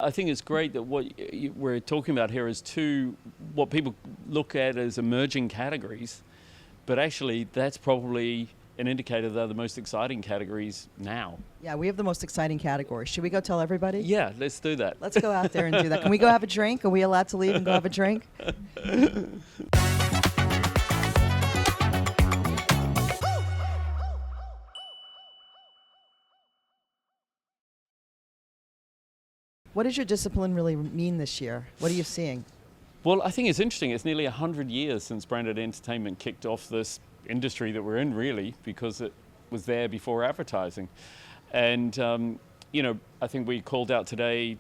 I think it's great that what we're talking about here is what people look at as emerging categories, but actually that's probably an indicator they're the most exciting categories now. Yeah, we have the most exciting category. Should we go tell everybody? Yeah, let's do that. Let's go out there and do that. Can we go have a drink? Are we allowed to leave and go have a drink? What does your discipline really mean this year? What are you seeing? Well, I think it's interesting. It's nearly 100 years since branded entertainment kicked off this industry that we're in, really, because it was there before advertising. And, I think we called out today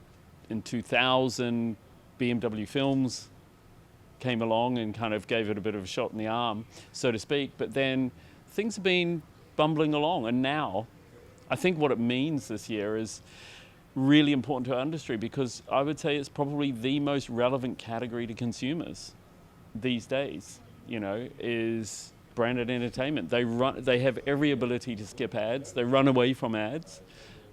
in 2000, BMW Films came along and kind of gave it a bit of a shot in the arm, so to speak. But then things have been bumbling along. And now I think what it means this year is really important to our industry, because I would say it's probably the most relevant category to consumers these days, is branded entertainment. They have every ability to skip ads. They run away from ads.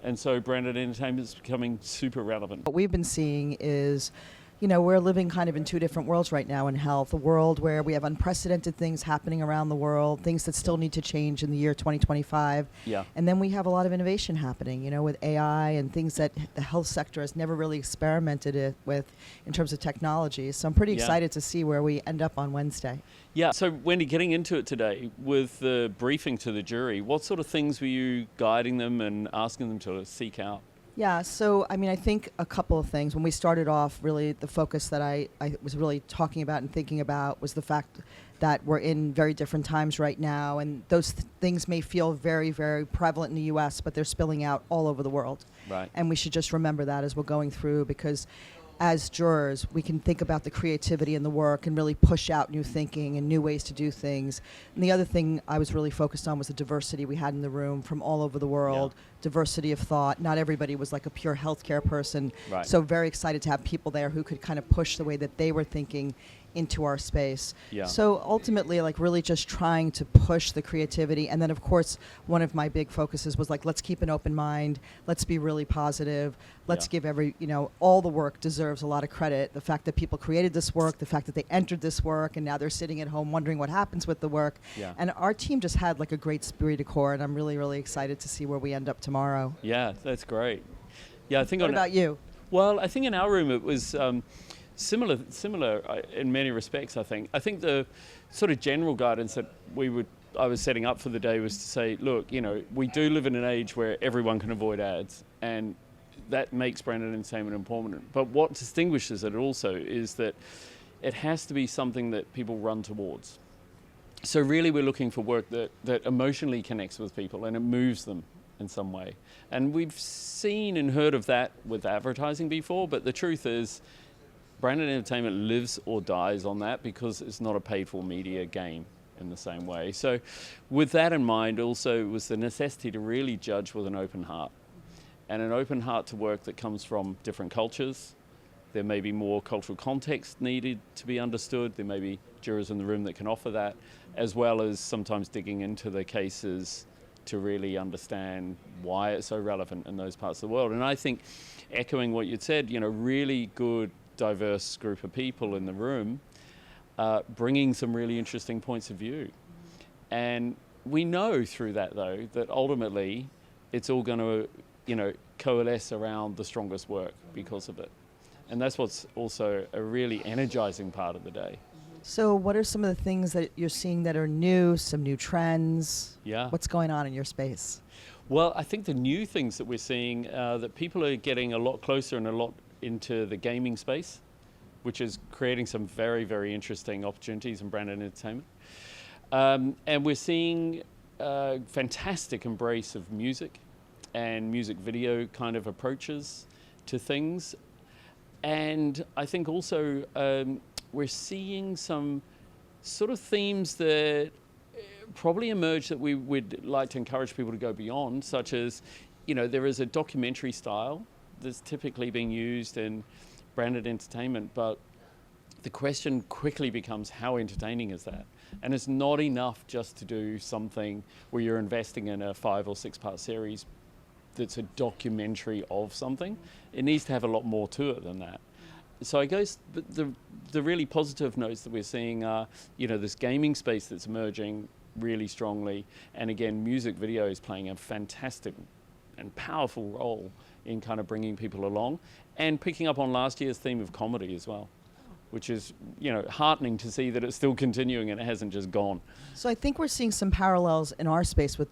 And so branded entertainment is becoming super relevant. What we've been seeing is, we're living kind of in two different worlds right now in health. A world where we have unprecedented things happening around the world, things that still need to change in the year 2025. Yeah. And then we have a lot of innovation happening, with AI and things that the health sector has never really experimented with in terms of technology. So I'm pretty excited to see where we end up on Wednesday. Yeah. So Wendy, getting into it today with the briefing to the jury, what sort of things were you guiding them and asking them to seek out? Yeah, so I think a couple of things. When we started off, really the focus that I was really talking about and thinking about was the fact that we're in very different times right now, and those things may feel very, very prevalent in the U.S., but they're spilling out all over the world. Right. And we should just remember that as we're going through, because as jurors, we can think about the creativity in the work and really push out new thinking and new ways to do things. And the other thing I was really focused on was the diversity we had in the room from all over the world, diversity of thought. Not everybody was like a pure healthcare person. Right. So very excited to have people there who could kind of push the way that they were thinking into our space. Yeah. So ultimately, really just trying to push the creativity. And then, of course, one of my big focuses was let's keep an open mind. Let's be really positive. Let's give all the work deserves a lot of credit. The fact that people created this work, the fact that they entered this work, and now they're sitting at home wondering what happens with the work. Yeah. And our team just had a great esprit de corps, and I'm really, really excited to see where we end up tomorrow. Yeah, that's great. Yeah, I think. What about you? Well, I think in our room it was similar in many respects. I think the sort of general guidance that I was setting up for the day was to say, look, we do live in an age where everyone can avoid ads, and that makes branded entertainment important. But what distinguishes it also is that it has to be something that people run towards. So really we're looking for work that emotionally connects with people and it moves them in some way. And we've seen and heard of that with advertising before, but the truth is branded entertainment lives or dies on that, because it's not a paid-for media game in the same way. So with that in mind, also was the necessity to really judge with an open heart, and an open heart to work that comes from different cultures. There may be more cultural context needed to be understood. There may be jurors in the room that can offer that, as well as sometimes digging into the cases to really understand why it's so relevant in those parts of the world. And I think, echoing what you'd said, really good, diverse group of people in the room, bringing some really interesting points of view. And we know through that, though, that ultimately it's all going to, coalesce around the strongest work because of it. And that's what's also a really energizing part of the day. So what are some of the things that you're seeing that are new, some new trends? Yeah. What's going on in your space? Well, I think the new things that we're seeing, that people are getting a lot closer and a lot into the gaming space, which is creating some very, very interesting opportunities in branded entertainment. And we're seeing a fantastic embrace of music and music video kind of approaches to things. And I think also we're seeing some sort of themes that probably emerge that we would like to encourage people to go beyond, such as, there is a documentary style that's typically being used in branded entertainment, but the question quickly becomes, how entertaining is that? And it's not enough just to do something where you're investing in a 5 or 6 part series that's a documentary of something. It needs to have a lot more to it than that. So I guess the really positive notes that we're seeing are, this gaming space that's emerging really strongly, and again, music video is playing a fantastic and powerful role in kind of bringing people along, and picking up on last year's theme of comedy as well, which is, heartening to see that it's still continuing and it hasn't just gone. So I think we're seeing some parallels in our space with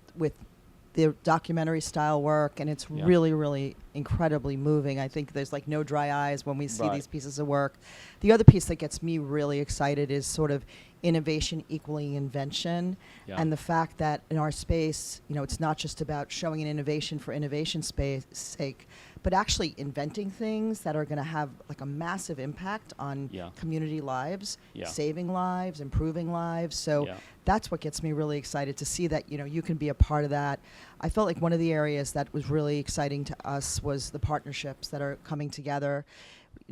the documentary style work, and it's really, really incredibly moving. I think there's like no dry eyes when we see these pieces of work. The other piece that gets me really excited is sort of innovation equaling invention, and the fact that in our space, it's not just about showing an innovation for innovation's sake, but actually inventing things that are going to have like a massive impact on community lives, saving lives, improving lives. So that's what gets me really excited to see that, you can be a part of that. I felt like one of the areas that was really exciting to us was the partnerships that are coming together.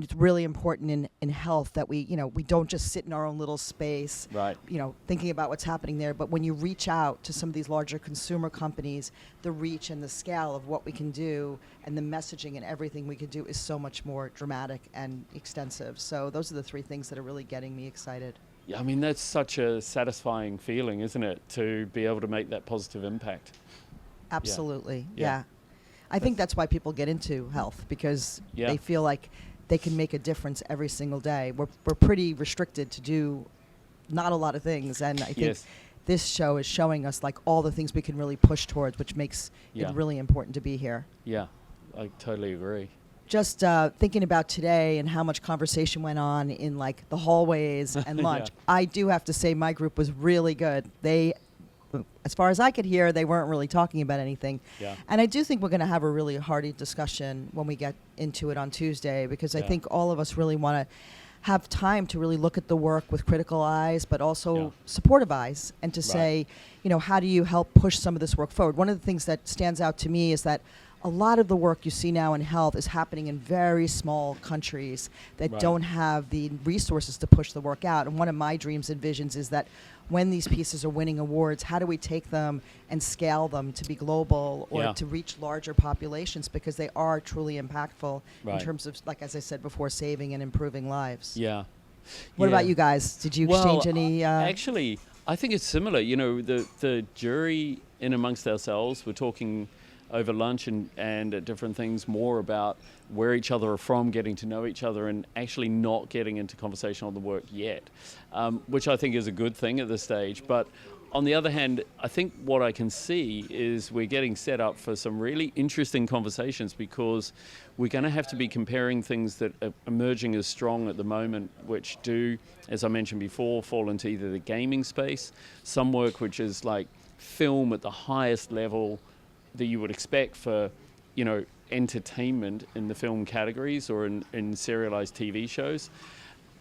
It's really important in health that we don't just sit in our own little space, thinking about what's happening there. But when you reach out to some of these larger consumer companies, the reach and the scale of what we can do and the messaging and everything we can do is so much more dramatic and extensive. So those are the three things that are really getting me excited. Yeah, I mean, that's such a satisfying feeling, isn't it, to be able to make that positive impact? Absolutely, yeah. I think that's why people get into health, because they feel like they can make a difference every single day. We're pretty restricted to do not a lot of things, and I think this show is showing us like all the things we can really push towards, which makes it really important to be here. Yeah, I totally agree. Just thinking about today and how much conversation went on in like the hallways and lunch, I do have to say my group was really good. They, as far as I could hear, they weren't really talking about anything. And I do think we're going to have a really hearty discussion when we get into it on Tuesday, because I think all of us really want to have time to really look at the work with critical eyes, but also supportive eyes, and to say, how do you help push some of this work forward? One of the things that stands out to me is that a lot of the work you see now in health is happening in very small countries that don't have the resources to push the work out. And one of my dreams and visions is that when these pieces are winning awards, how do we take them and scale them to be global or to reach larger populations, because they are truly impactful in terms of, like as I said before, saving and improving lives. What about you guys? Did you exchange any? Actually, I think it's similar. The jury in amongst ourselves, we're talking over lunch and at different things more about where each other are from, getting to know each other, and actually not getting into conversation on the work yet, which I think is a good thing at this stage. But on the other hand, I think what I can see is we're getting set up for some really interesting conversations, because we're going to have to be comparing things that are emerging as strong at the moment, which do, as I mentioned before, fall into either the gaming space, some work which is like film at the highest level that you would expect for, entertainment in the film categories or in serialized TV shows,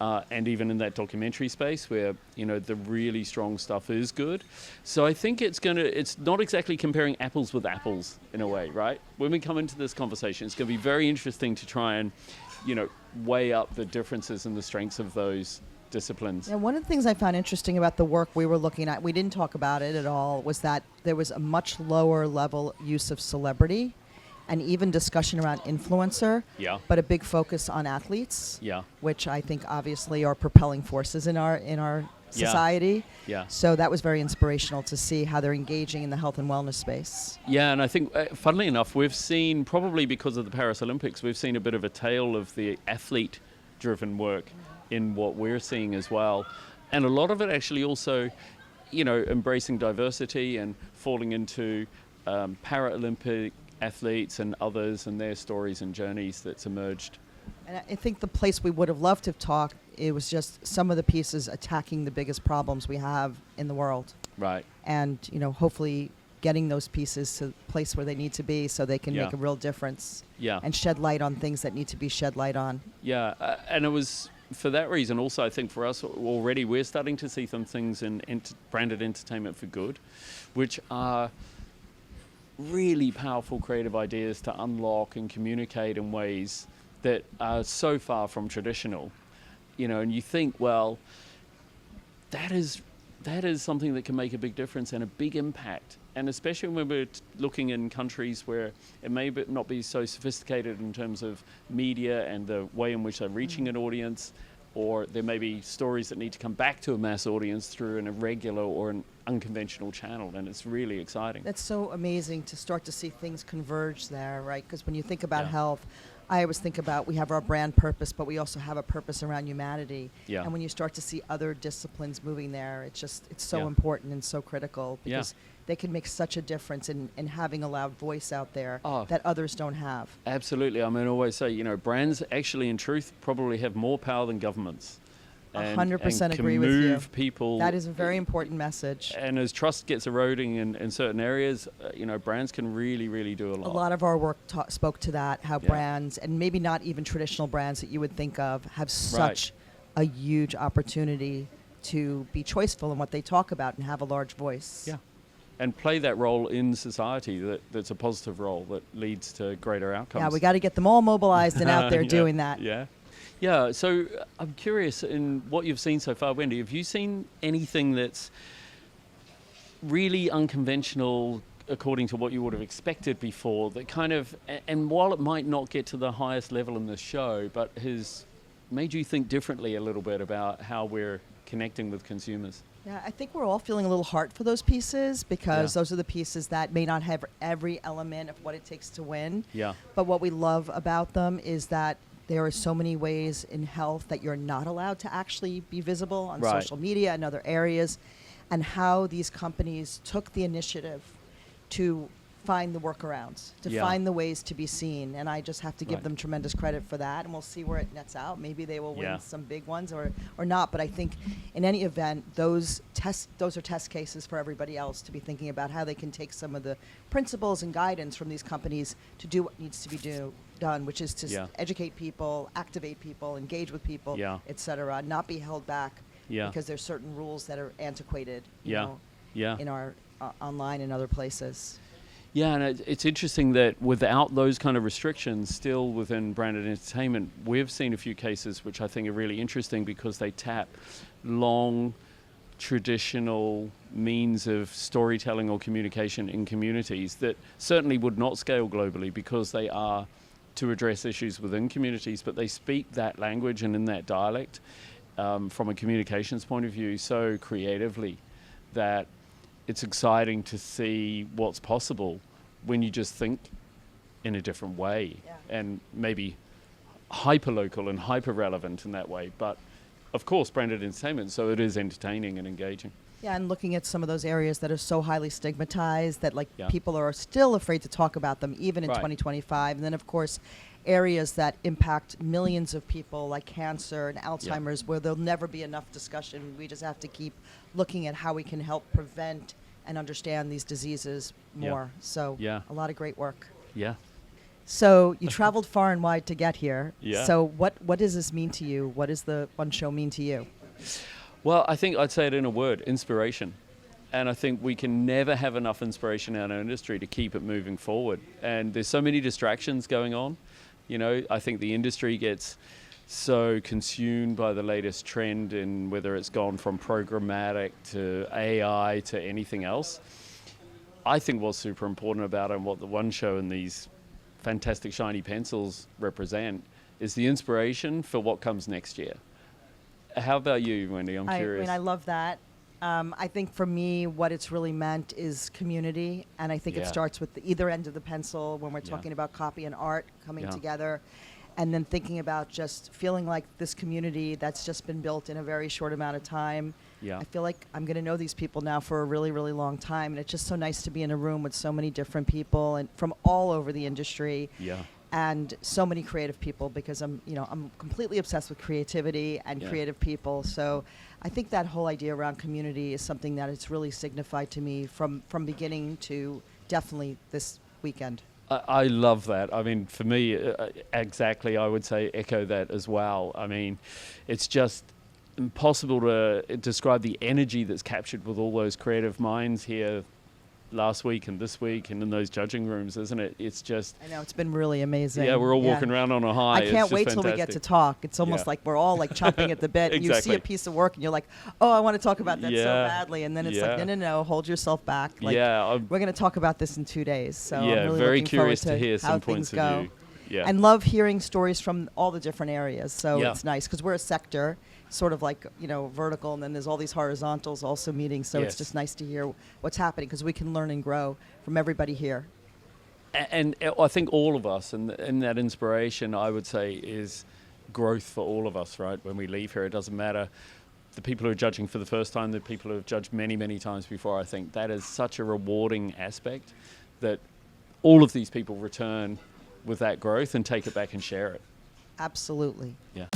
and even in that documentary space where, the really strong stuff is good. So I think it's not exactly comparing apples with apples in a way, right? When we come into this conversation, it's going to be very interesting to try and, weigh up the differences and the strengths of those disciplines. And one of the things I found interesting about the work we were looking at, we didn't talk about it at all, was that there was a much lower level use of celebrity and even discussion around influencer, but a big focus on athletes, which I think obviously are propelling forces in our society. So that was very inspirational to see how they're engaging in the health and wellness space. And I think, funnily enough, we've seen, probably because of the Paris Olympics, we've seen a bit of a tale of the athlete-driven work in what we're seeing as well. And a lot of it actually also, embracing diversity and falling into Paralympic athletes and others and their stories and journeys that's emerged. And I think the place we would have loved to have talked, it was just some of the pieces attacking the biggest problems we have in the world. And, hopefully getting those pieces to the place where they need to be so they can make a real difference and shed light on things that need to be shed light on. And it was for that reason also, I think for us already, we're starting to see some things in branded entertainment for good, which are really powerful creative ideas to unlock and communicate in ways that are so far from traditional. And you think, well, that is that is something that can make a big difference and a big impact. And especially when we're looking in countries where it may not be so sophisticated in terms of media and the way in which they're reaching an audience, or there may be stories that need to come back to a mass audience through an irregular or an unconventional channel, and it's really exciting. That's so amazing to start to see things converge there, right? Because when you think about Yeah. health, I always think about we have our brand purpose, but we also have a purpose around humanity. Yeah. And when you start to see other disciplines moving there, it's so Yeah. important and so critical Yeah. because they can make such a difference in having a loud voice out there Oh. that others don't have. Absolutely. I mean, I always say, brands actually, in truth, probably have more power than governments. 100% and agree can with you. move people. That is a very important message. And as trust gets eroding in certain areas, brands can really, really do a lot. A lot of our work spoke to that, how Yeah. brands, and maybe not even traditional brands that you would think of, have such a huge opportunity to be choiceful in what they talk about and have a large voice. Yeah. And play that role in society that's a positive role that leads to greater outcomes. Yeah, we got to get them all mobilized and out there Yeah, doing that. Yeah. Yeah, so I'm curious, in what you've seen so far, Wendy, have you seen anything that's really unconventional according to what you would have expected before, that kind of, and while it might not get to the highest level in the show, but has made you think differently a little bit about how we're connecting with consumers? Yeah, I think we're all feeling a little hard for those pieces because Yeah. those are the pieces that may not have every element of what it takes to win. Yeah. But what we love about them is that there are so many ways in health that you're not allowed to actually be visible on Right. social media and other areas, and how these companies took the initiative to find the workarounds, to Yeah. find the ways to be seen. And I just have to give Right. them tremendous credit for that, and we'll see where it nets out. Maybe they will Yeah. win some big ones or not, but I think in any event, those are test cases for everybody else to be thinking about how they can take some of the principles and guidance from these companies to do what needs to be done, which is to Yeah. educate people, activate people, engage with people, Yeah. et cetera, not be held back Yeah. because there's certain rules that are antiquated, Yeah. Yeah. in our online and other places. Yeah, and it's interesting that without those kind of restrictions, still within branded entertainment, we've seen a few cases which I think are really interesting because they tap long, traditional means of storytelling or communication in communities that certainly would not scale globally because they are to address issues within communities, but they speak that language and in that dialect from a communications point of view so creatively that it's exciting to see what's possible when you just think in a different way. Yeah. And maybe hyper-local and hyper-relevant in that way. But of course, branded entertainment, so it is entertaining and engaging. Yeah, and looking at some of those areas that are so highly stigmatized that Yeah. people are still afraid to talk about them even in Right. 2025. And then, of course, areas that impact millions of people like cancer and Alzheimer's where there'll never be enough discussion. We just have to keep looking at how we can help prevent and understand these diseases Yeah. more. So Yeah. a lot of great work. Yeah. So you traveled far and wide to get here. Yeah. So what does this mean to you? What does the One Show mean to you? Well, I think I'd say it in a word, inspiration. And I think we can never have enough inspiration in our industry to keep it moving forward. And there's so many distractions going on. I think the industry gets so consumed by the latest trend in whether it's gone from programmatic to AI to anything else. I think what's super important about it and what the One Show and these fantastic shiny pencils represent is the inspiration for what comes next year. How about you, Wendy? I'm curious. I love that. I think for me, what it's really meant is community, and I think it Yeah. starts with either end of the pencil when we're Yeah. talking about copy and art coming Yeah. together, and then thinking about just feeling like this community that's just been built in a very short amount of time. Yeah. I feel like I'm going to know these people now for a really, really long time, and it's just so nice to be in a room with so many different people and from all over the industry. Yeah. And so many creative people because I'm completely obsessed with creativity and Yeah. creative people. So I think that whole idea around community is something that it's really signified to me from beginning to definitely this weekend. I love that. I mean, for me, exactly, I would say echo that as well. I mean, it's just impossible to describe the energy that's captured with all those creative minds here last week and this week and in those judging rooms, isn't it? It's just, I know, it's been really amazing. yeah, we're all walking around on a high. I It's can't just wait till we get to fantastic. talk. It's almost Yeah. like we're all like chomping at the bit. And you see Exactly. a piece of work and you're like, oh, I want to talk about that so Yeah. badly. And then it's Yeah. like, no, hold yourself back. Like, Yeah, I'm- we're going to talk about this in 2 days. So I'm yeah, really very looking forward curious to hear how some things points of go. view. Yeah. And love hearing stories from all the different areas. So Yeah. it's nice because we're a sector, sort of like, vertical, and then there's all these horizontals also meeting. So Yes. it's just nice to hear what's happening because we can learn and grow from everybody here. And I think all of us, and that inspiration, I would say, is growth for all of us, right? When we leave here, it doesn't matter the people who are judging for the first time, the people who have judged many, many times before. I think that is such a rewarding aspect that all of these people return with that growth and take it back and share it. Absolutely. Yeah.